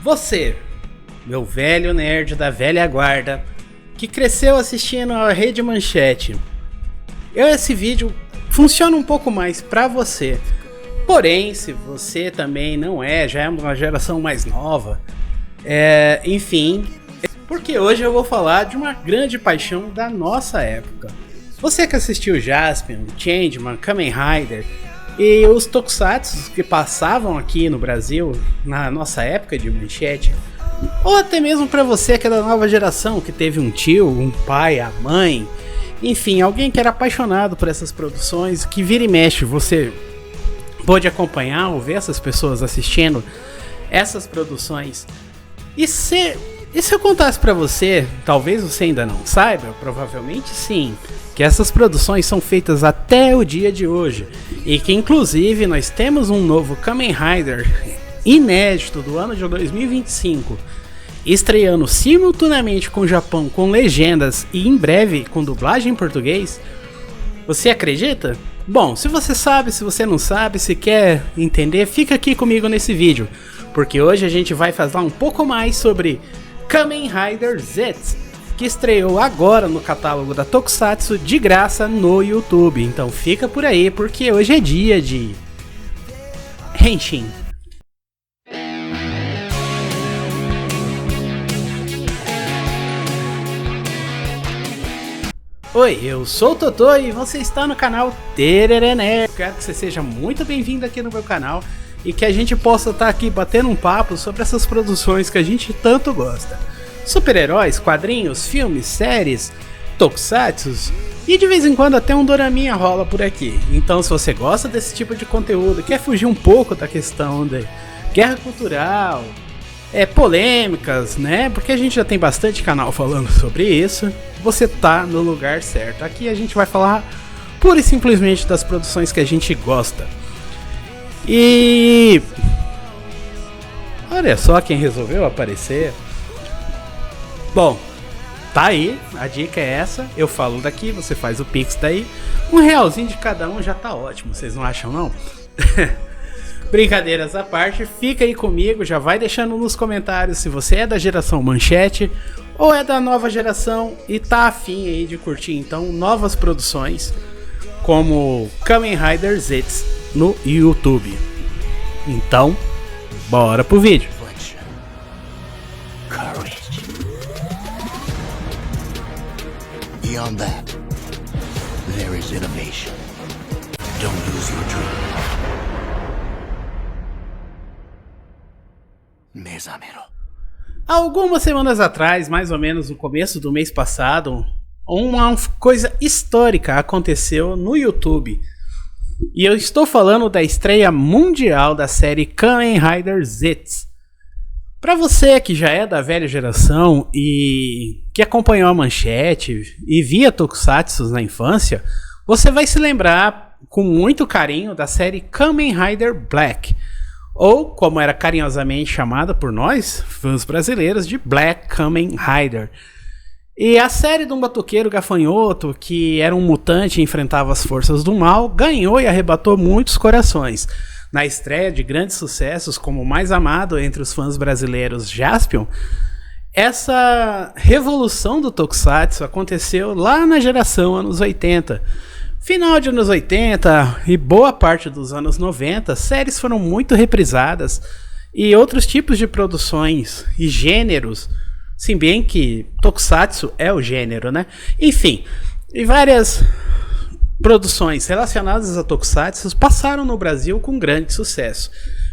Você, meu velho nerd da velha guarda, que cresceu assistindo a Rede Manchete, esse vídeo funciona um pouco mais pra você. Porém, se você também não já é uma geração mais nova, enfim, porque hoje eu vou falar de uma grande paixão da nossa época. Você que assistiu Jaspion, Changeman, Kamen Rider e os tokusatsu que passavam aqui no Brasil na nossa época de manchete, ou até mesmo para você que é da nova geração, que teve um tio, um pai, a mãe, enfim, alguém que era apaixonado por essas produções, que vira e mexe, você pôde acompanhar ou ver essas pessoas assistindo essas produções. E se eu contasse pra você, talvez você ainda não saiba, provavelmente sim, que essas produções são feitas até o dia de hoje, e que inclusive nós temos um novo Kamen Rider inédito do ano de 2025, estreando simultaneamente com o Japão com legendas e em breve com dublagem em português. Você acredita? Bom, se você sabe, se você não sabe, se quer entender, fica aqui comigo nesse vídeo, porque hoje a gente vai falar um pouco mais sobre Kamen Rider Z, que estreou agora no catálogo da Tokusatsu de graça no YouTube. Então fica por aí, porque hoje é dia de Henshin. Oi, eu sou o Totô e você está no canal Tererené. Quero que você seja muito bem-vindo aqui no meu canal e que a gente possa estar aqui batendo um papo sobre essas produções que a gente tanto gosta. Super-heróis, quadrinhos, filmes, séries, tokusatsu e de vez em quando até um doraminha rola por aqui. Então se você gosta desse tipo de conteúdo, quer fugir um pouco da questão de guerra cultural, polêmicas, né? Porque a gente já tem bastante canal falando sobre isso. Você tá no lugar certo. Aqui a gente vai falar pura e simplesmente das produções que a gente gosta. E olha só quem resolveu aparecer. Bom, tá aí, a dica é essa. Eu falo daqui, você faz o pix daí. R$1 de cada um já tá ótimo, vocês não acham não? Brincadeiras à parte, fica aí comigo, já vai deixando nos comentários se você é da geração manchete ou é da nova geração e tá afim aí de curtir então novas produções como Kamen Rider Z no YouTube. Então, bora pro vídeo. Beyond that, there is innovation. Don't lose your dream. Algumas semanas atrás, mais ou menos no começo do mês passado, uma coisa histórica aconteceu no YouTube. E eu estou falando da estreia mundial da série Kamen Rider Z. Para você que já é da velha geração e que acompanhou a manchete e via tokusatsu na infância, você vai se lembrar com muito carinho da série Kamen Rider Black, ou como era carinhosamente chamada por nós, fãs brasileiros, de Black Kamen Rider. E a série de um batuqueiro gafanhoto que era um mutante e enfrentava as forças do mal, ganhou e arrebatou muitos corações. Na estreia de grandes sucessos como o mais amado entre os fãs brasileiros, Jaspion, essa revolução do tokusatsu aconteceu lá na geração anos 80. Final de anos 80 e boa parte dos anos 90, séries foram muito reprisadas e outros tipos de produções e gêneros, se bem que tokusatsu é o gênero, né? Enfim, e várias produções relacionadas a tokusatsu passaram no Brasil com grande sucesso.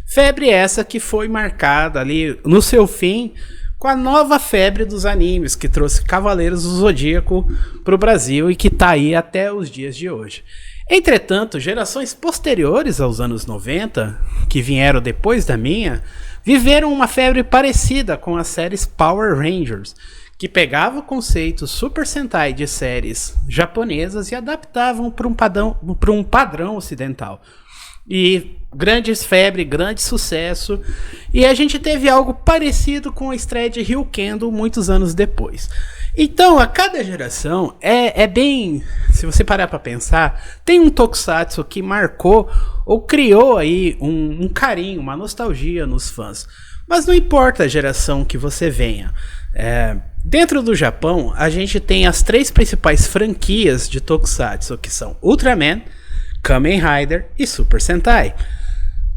Febre essa que foi marcada ali no seu fim com a nova febre dos animes, que trouxe Cavaleiros do Zodíaco para o Brasil e que está aí até os dias de hoje. Entretanto, gerações posteriores aos anos 90, que vieram depois da minha, viveram uma febre parecida com as séries Power Rangers, que pegavam conceitos Super Sentai de séries japonesas e adaptavam para um padrão ocidental. E grande febre, grande sucesso. E a gente teve algo parecido com a estreia de Ryukendo muitos anos depois. Então, a cada geração é bem... Se você parar para pensar, tem um tokusatsu que marcou ou criou aí um carinho, uma nostalgia nos fãs. Mas não importa a geração que você venha. Dentro do Japão, a gente tem as 3 principais franquias de Tokusatsu, que são Ultraman, Kamen Rider e Super Sentai.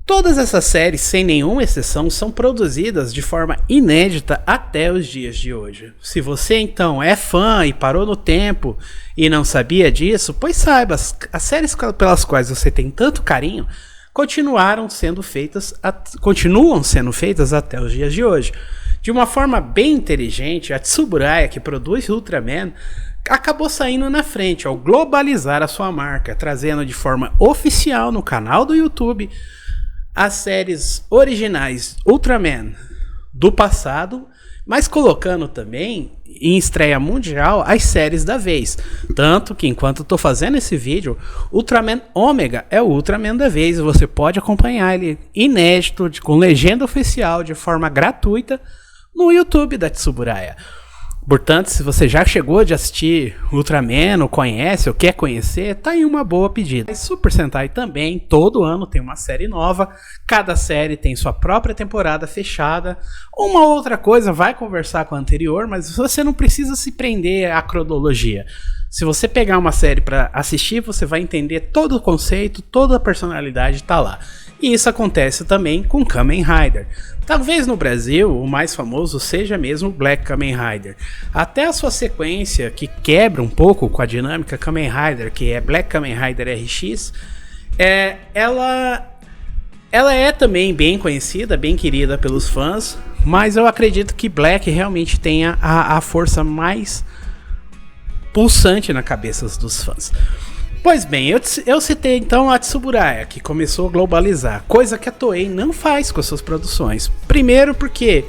Todas essas séries, sem nenhuma exceção, são produzidas de forma inédita até os dias de hoje. Se você então é fã e parou no tempo e não sabia disso, pois saiba, as séries pelas quais você tem tanto carinho continuam sendo feitas até os dias de hoje. De uma forma bem inteligente, a Tsuburaya, que produz Ultraman, acabou saindo na frente ao globalizar a sua marca, trazendo de forma oficial no canal do YouTube as séries originais Ultraman do passado, mas colocando também em estreia mundial as séries da vez. Tanto que enquanto eu tô fazendo esse vídeo, Ultraman Ômega é o Ultraman da vez. Você pode acompanhar ele inédito, com legenda oficial, de forma gratuita, no YouTube da Tsuburaya. Portanto, se você já chegou de assistir Ultraman, ou conhece, ou quer conhecer, tá aí uma boa pedida. Super Sentai também, todo ano tem uma série nova, cada série tem sua própria temporada fechada. Uma outra coisa vai conversar com a anterior, mas você não precisa se prender à cronologia. Se você pegar uma série para assistir, você vai entender todo o conceito, toda a personalidade tá lá. E isso acontece também com Kamen Rider. Talvez no Brasil o mais famoso seja mesmo Black Kamen Rider. Até a sua sequência, que quebra um pouco com a dinâmica Kamen Rider, que é Black Kamen Rider RX, ela é também bem conhecida, bem querida pelos fãs, mas eu acredito que Black realmente tenha a força mais pulsante na cabeça dos fãs. Pois bem, eu citei então a Tsuburaya, que começou a globalizar, coisa que a Toei não faz com as suas produções. Primeiro porque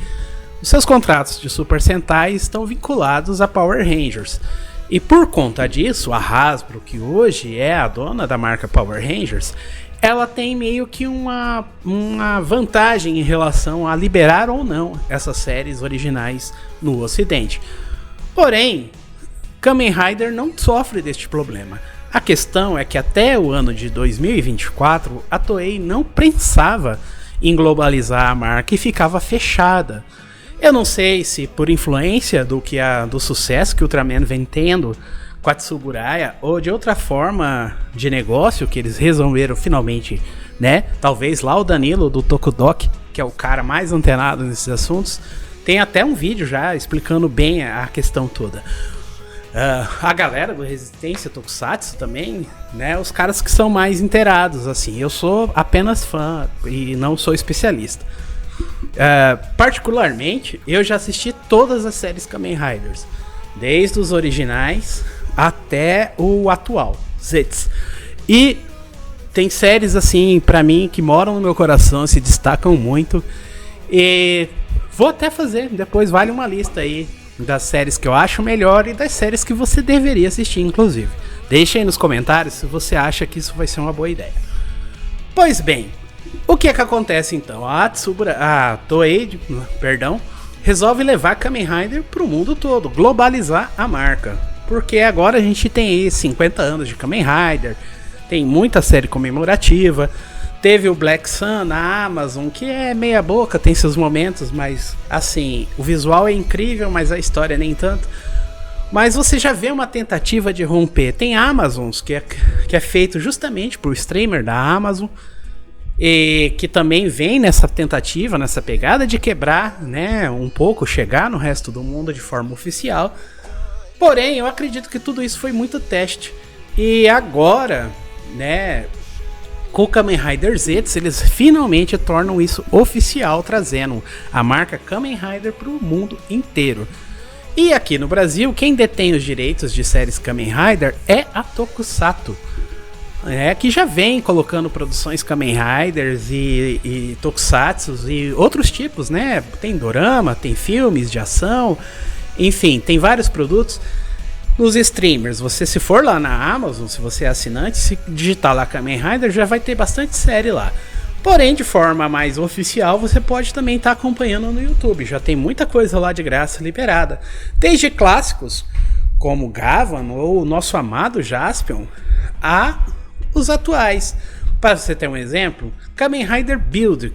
os seus contratos de Super Sentai estão vinculados a Power Rangers. E por conta disso, a Hasbro, que hoje é a dona da marca Power Rangers, ela tem meio que uma vantagem em relação a liberar ou não essas séries originais no Ocidente. Porém, Kamen Rider não sofre deste problema. A questão é que até o ano de 2024, a Toei não pensava em globalizar a marca e ficava fechada. Eu não sei se por influência do sucesso que o Ultraman vem tendo com a Tsuburaya, ou de outra forma de negócio que eles resolveram finalmente, né? Talvez lá o Danilo do Tokudok, que é o cara mais antenado nesses assuntos, tem até um vídeo já explicando bem a questão toda. A galera do Resistência Tokusatsu também, né? Os caras que são mais inteirados, assim. Eu sou apenas fã e não sou especialista. Particularmente, eu já assisti todas as séries Kamen Riders, desde os originais até o atual, Zetsu. E tem séries, assim, pra mim, que moram no meu coração, se destacam muito. E vou até fazer, depois vale uma lista aí das séries que eu acho melhor e das séries que você deveria assistir, inclusive. Deixa aí nos comentários se você acha que isso vai ser uma boa ideia. Pois bem, o que é que acontece então? A Toei, resolve levar Kamen Rider pro mundo todo, globalizar a marca. Porque agora a gente tem aí 50 anos de Kamen Rider, tem muita série comemorativa. Teve o Black Sun na Amazon, que é meia boca, tem seus momentos, mas assim, o visual é incrível, mas a história nem tanto. Mas você já vê uma tentativa de romper. Tem Amazons, que é feito justamente por streamer da Amazon, e que também vem nessa tentativa, nessa pegada de quebrar, né, um pouco, chegar no resto do mundo de forma oficial. Porém, eu acredito que tudo isso foi muito teste. E agora, né, com o Kamen Rider Zetsu, eles finalmente tornam isso oficial, trazendo a marca Kamen Rider para o mundo inteiro. E aqui no Brasil, quem detém os direitos de séries Kamen Rider é a Tokusatsu, que já vem colocando produções Kamen Riders e Tokusatsu e outros tipos, né? Tem dorama, tem filmes de ação, enfim, tem vários produtos. Nos streamers, se for lá na Amazon, se você é assinante, se digitar lá Kamen Rider, já vai ter bastante série lá. Porém, de forma mais oficial, você pode também estar acompanhando no YouTube. Já tem muita coisa lá de graça liberada. Desde clássicos, como Gavan ou o nosso amado Jaspion, a os atuais. Para você ter um exemplo, Kamen Rider Build,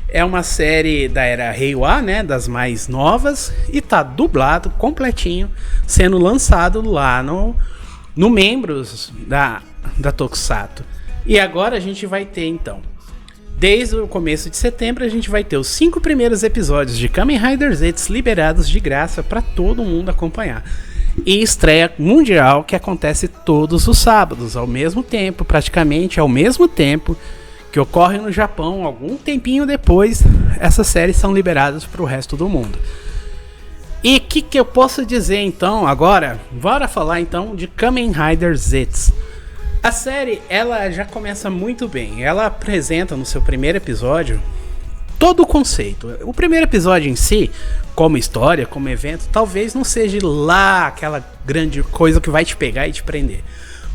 É uma série da era Reiwa, né, das mais novas, e tá dublado completinho, sendo lançado lá no Membros da Tokusatsu. E agora a gente vai ter, então, desde o começo de setembro, a gente vai ter os 5 primeiros episódios de Kamen Rider Z liberados de graça para todo mundo acompanhar. E estreia mundial que acontece todos os sábados, ao mesmo tempo, praticamente ao mesmo tempo que ocorre no Japão. Algum tempinho depois, essas séries são liberadas para o resto do mundo. E o que eu posso dizer então agora? Bora falar então de Kamen Rider Z. A série, ela já começa muito bem. Ela apresenta no seu primeiro episódio todo o conceito. O primeiro episódio em si, como história, como evento, talvez não seja lá aquela grande coisa que vai te pegar e te prender.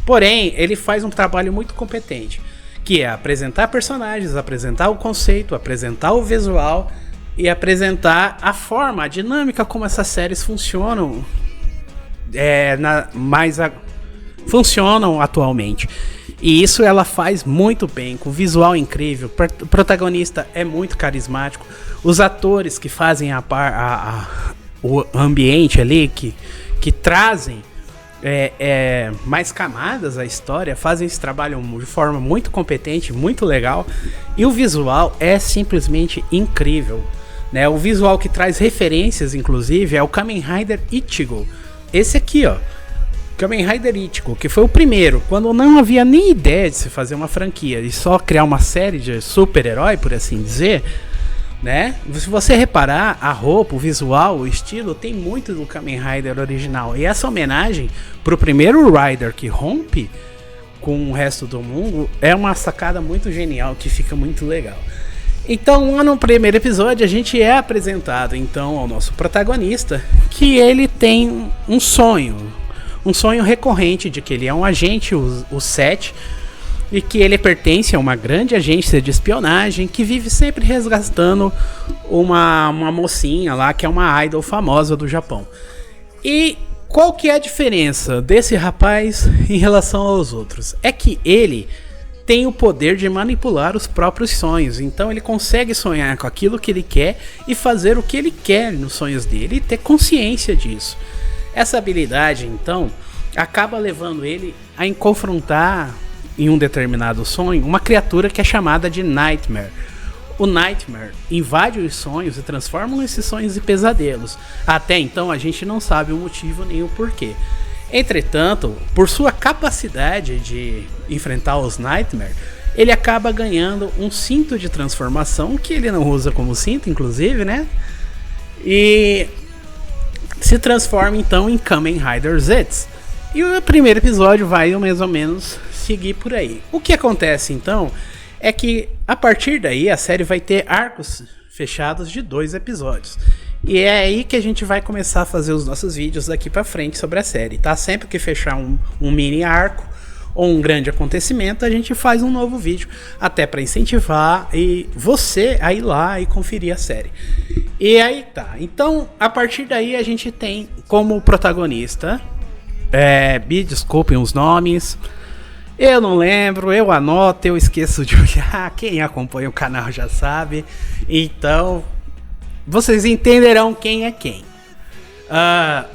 Porém, ele faz um trabalho muito competente, que é apresentar personagens, apresentar o conceito, apresentar o visual e apresentar a forma, a dinâmica como essas séries funcionam, funcionam atualmente. E isso ela faz muito bem, com visual incrível, o protagonista é muito carismático, os atores que fazem o ambiente ali, que trazem mais camadas à história, fazem esse trabalho de forma muito competente, muito legal, e o visual é simplesmente incrível, né? O visual que traz referências, inclusive, é o Kamen Rider Ichigo, esse aqui, ó, Kamen Rider Ichigo, que foi o primeiro, quando não havia nem ideia de se fazer uma franquia e só criar uma série de super-herói, por assim dizer, né? Se você reparar, a roupa, o visual, o estilo, tem muito do Kamen Rider original. E essa homenagem pro primeiro Rider que rompe com o resto do mundo é uma sacada muito genial, que fica muito legal. Então, no primeiro episódio, a gente é apresentado então ao nosso protagonista, que ele tem um sonho recorrente de que ele é um agente, o 7, e que ele pertence a uma grande agência de espionagem que vive sempre resgatando uma mocinha lá, que é uma idol famosa do Japão. E qual que é a diferença desse rapaz em relação aos outros? É que ele tem o poder de manipular os próprios sonhos, então ele consegue sonhar com aquilo que ele quer e fazer o que ele quer nos sonhos dele e ter consciência disso. Essa habilidade, então, acaba levando ele a confrontar, em um determinado sonho, uma criatura que é chamada de Nightmare. O Nightmare invade os sonhos e transforma esses sonhos em pesadelos. Até então, a gente não sabe o motivo nem o porquê. Entretanto, por sua capacidade de enfrentar os Nightmare, ele acaba ganhando um cinto de transformação, que ele não usa como cinto, inclusive, né? E se transforma então em Kamen Rider Z. E o primeiro episódio vai mais ou menos seguir por aí. O que acontece então é que a partir daí a série vai ter arcos fechados de 2 episódios. E é aí que a gente vai começar a fazer os nossos vídeos daqui pra frente sobre a série, tá? Sempre que fechar um mini arco ou um grande acontecimento, a gente faz um novo vídeo, até para incentivar e você a ir lá e conferir a série. E aí tá, então a partir daí a gente tem como protagonista, me desculpem os nomes, eu não lembro, eu anoto, eu esqueço de olhar, quem acompanha o canal já sabe, então vocês entenderão quem é quem.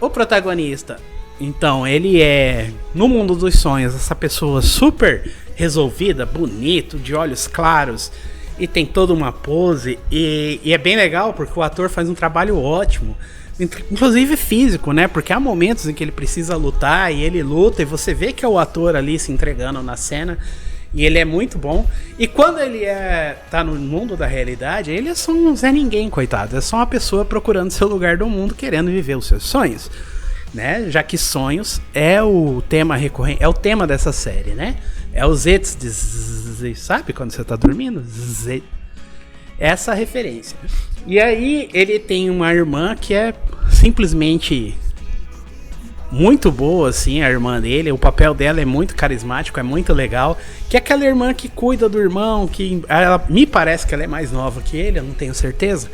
O protagonista, então, ele é, no mundo dos sonhos, essa pessoa super resolvida, bonito, de olhos claros, e tem toda uma pose, e é bem legal porque o ator faz um trabalho ótimo, inclusive físico, né? Porque há momentos em que ele precisa lutar e ele luta, e você vê que é o ator ali se entregando na cena, e ele é muito bom. E quando ele tá no mundo da realidade, ele é só um Zé Ninguém, coitado, é só uma pessoa procurando seu lugar do mundo, querendo viver os seus sonhos, né? Já que sonhos é o tema recorrente, é o tema dessa série, né? É o Zets de Z, sabe quando você tá dormindo? Z. Essa referência. E aí ele tem uma irmã que é simplesmente muito boa, assim, a irmã dele. O papel dela é muito carismático, é muito legal. Que é aquela irmã que cuida do irmão, que ela, me parece que ela é mais nova que ele, eu não tenho certeza.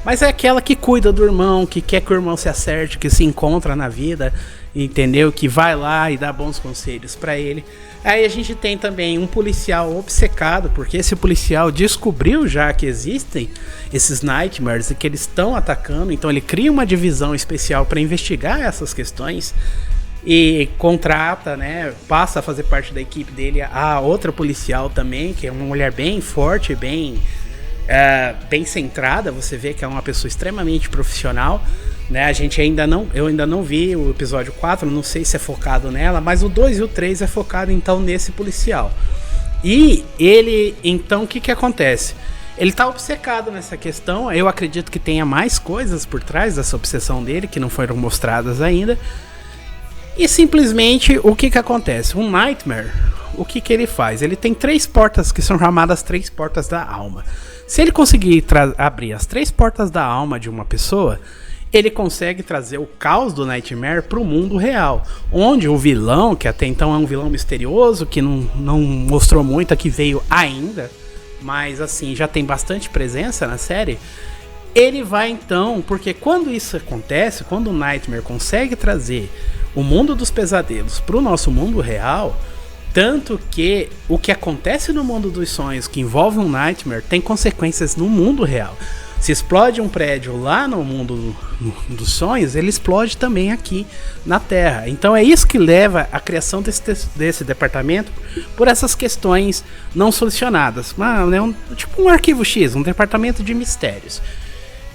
Mas é aquela que cuida do irmão, que quer que o irmão se acerte, que se encontra na vida. entendeu? Que vai lá e dá bons conselhos pra ele. Aí a gente tem também um policial obcecado, porque esse policial descobriu já que existem esses Nightmares e que eles estão atacando, então ele cria uma divisão especial para investigar essas questões e contrata, né, passa a fazer parte da equipe dele a outra policial também, que é uma mulher bem forte, bem centrada. Você vê que é uma pessoa extremamente profissional, né? Eu ainda não vi o episódio 4, não sei se é focado nela, mas o 2 e o 3 é focado então nesse policial. E ele, então, o que acontece? Ele tá obcecado nessa questão. Eu acredito que tenha mais coisas por trás dessa obsessão dele que não foram mostradas ainda. E simplesmente o que acontece? Um Nightmare, o que ele faz? Ele tem 3 portas que são chamadas 3 portas da alma. Se ele conseguir abrir as 3 portas da alma de uma pessoa, ele consegue trazer o caos do Nightmare para o mundo real, onde o vilão, que até então é um vilão misterioso, que não mostrou muito aqui, veio ainda, mas assim, já tem bastante presença na série. Ele vai então, porque quando isso acontece, quando o Nightmare consegue trazer o mundo dos pesadelos para o nosso mundo real, tanto que o que acontece no mundo dos sonhos que envolve um Nightmare tem consequências no mundo real. Se explode um prédio lá no mundo dos sonhos, ele explode também aqui na Terra. Então é isso que leva à criação desse departamento, por essas questões não solucionadas. Tipo um arquivo X, um departamento de mistérios.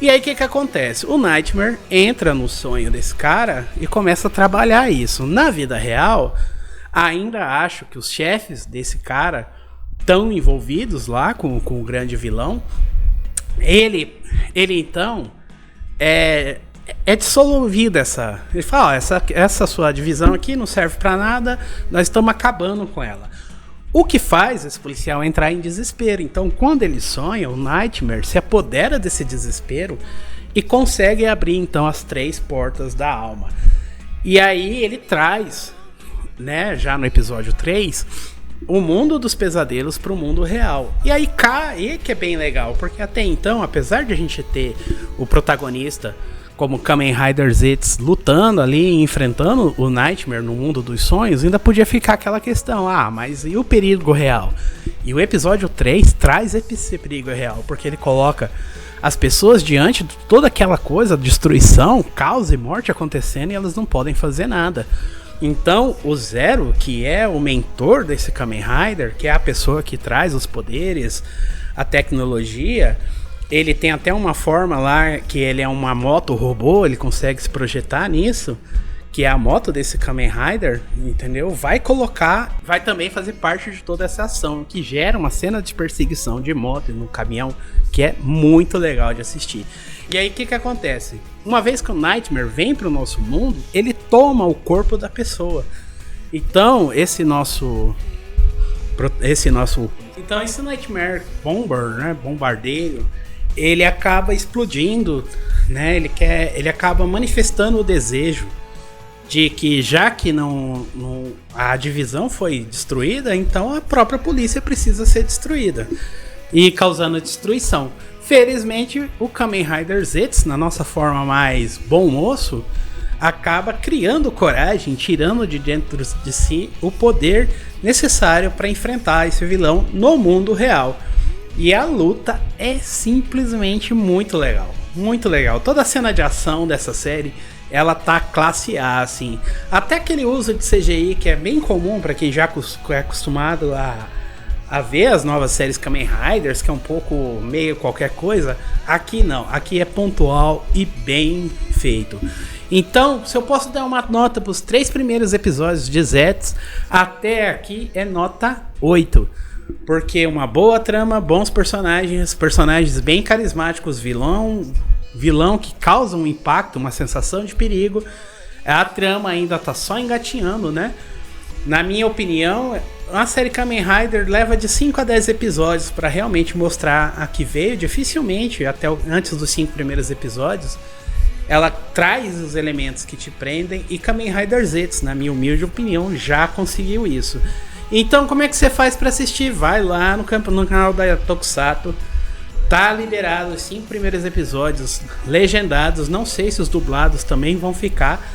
E aí o que acontece? O Nightmare entra no sonho desse cara e começa a trabalhar isso. Na vida real, ainda acho que os chefes desse cara estão envolvidos lá com o grande vilão. Ele então é dissolvido essa. Ele fala: essa sua divisão aqui não serve pra nada, nós estamos acabando com ela. O que faz esse policial entrar em desespero. Então, quando ele sonha, o Nightmare se apodera desse desespero e consegue abrir então as 3 portas da alma. E aí ele traz, né, já no episódio 3, o mundo dos pesadelos para o mundo real. E aí que é bem legal, porque até então, apesar de a gente ter o protagonista como Kamen Rider Zetsu lutando ali, enfrentando o Nightmare no mundo dos sonhos, ainda podia ficar aquela questão: mas e o perigo real? E o episódio 3 traz esse perigo real, porque ele coloca as pessoas diante de toda aquela coisa, destruição, caos e morte acontecendo, e elas não podem fazer nada. Então o Zero, que é o mentor desse Kamen Rider, que é a pessoa que traz os poderes, a tecnologia, ele tem até uma forma lá que ele é uma moto robô, ele consegue se projetar nisso, que é a moto desse Kamen Rider, entendeu? Vai também fazer parte de toda essa ação, que gera uma cena de perseguição de moto no caminhão, que é muito legal de assistir. E aí o que acontece? Uma vez que o Nightmare vem para o nosso mundo, ele toma o corpo da pessoa. Então esse Nightmare Bomber, né, bombardeiro, ele acaba explodindo, né? Ele acaba manifestando o desejo de que, já que a divisão foi destruída, então a própria polícia precisa ser destruída, e causando destruição. Felizmente, o Kamen Rider Zetsu, na nossa forma mais bom moço, acaba criando coragem, tirando de dentro de si o poder necessário para enfrentar esse vilão no mundo real. E a luta é simplesmente muito legal, muito legal. Toda a cena de ação dessa série, ela tá classe A, assim. Até aquele uso de CGI que é bem comum para quem já é acostumado a ver as novas séries Kamen Riders, que é um pouco meio qualquer coisa. Aqui não, aqui é pontual e bem feito. Então, se eu posso dar uma nota para os 3 primeiros episódios de Zetsu, até aqui é nota 8. Porque uma boa trama, bons personagens bem carismáticos, vilão que causa um impacto, uma sensação de perigo. A trama ainda tá só engatinhando, né? Na minha opinião, a série Kamen Rider leva de 5 a 10 episódios para realmente mostrar a que veio. Dificilmente, antes dos 5 primeiros episódios, ela traz os elementos que te prendem, e Kamen Rider Zetsu, na minha humilde opinião, já conseguiu isso. Então, como é que você faz para assistir? Vai lá no canal da Tokusatsu. Tá liberado os 5 primeiros episódios legendados. Não sei se os dublados também vão ficar,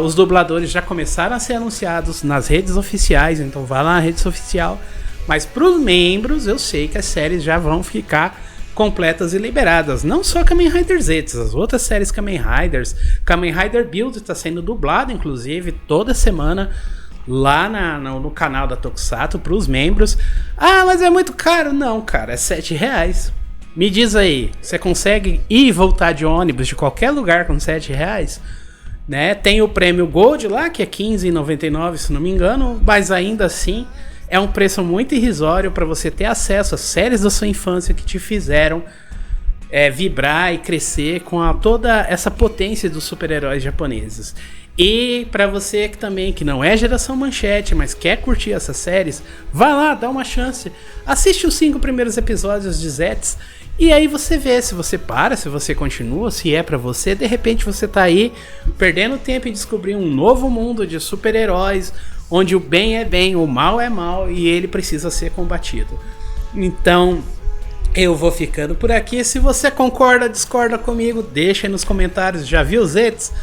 Os dubladores já começaram a ser anunciados nas redes oficiais, então vá lá na rede oficial. Mas para os membros, eu sei que as séries já vão ficar completas e liberadas. Não só Kamen Rider Z, as outras séries Kamen Riders. Kamen Rider Build está sendo dublado, inclusive, toda semana lá no canal da Tokusatsu para os membros. Ah, mas é muito caro. Não, cara, é R$7. Me diz aí, você consegue ir e voltar de ônibus de qualquer lugar com R$7? Né? Tem o prêmio Gold lá, que é R$15,99, se não me engano, mas ainda assim é um preço muito irrisório para você ter acesso às séries da sua infância que te fizeram vibrar e crescer com toda essa potência dos super-heróis japoneses. E para você que não é geração manchete, mas quer curtir essas séries, vai lá, dá uma chance. Assiste os 5 primeiros episódios de Zets e aí você vê se você para, se você continua, se é pra você. De repente você tá aí perdendo tempo em descobrir um novo mundo de super-heróis, onde o bem é bem, o mal é mal e ele precisa ser combatido. Então eu vou ficando por aqui. Se você concorda, discorda comigo, deixa aí nos comentários. Já viu Zets?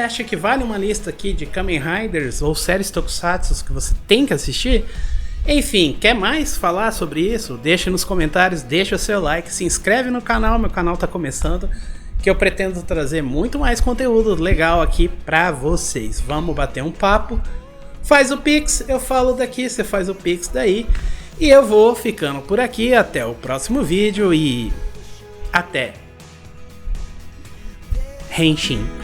Acha que vale uma lista aqui de Kamen Riders ou séries Tokusatsu que você tem que assistir? Enfim, quer mais falar sobre isso? Deixa nos comentários, deixa o seu like, se inscreve no canal, meu canal tá começando, que eu pretendo trazer muito mais conteúdo legal aqui pra vocês. Vamos bater um papo. Faz o Pix, eu falo daqui, você faz o Pix daí. E eu vou ficando por aqui, até o próximo vídeo e até. Henshin.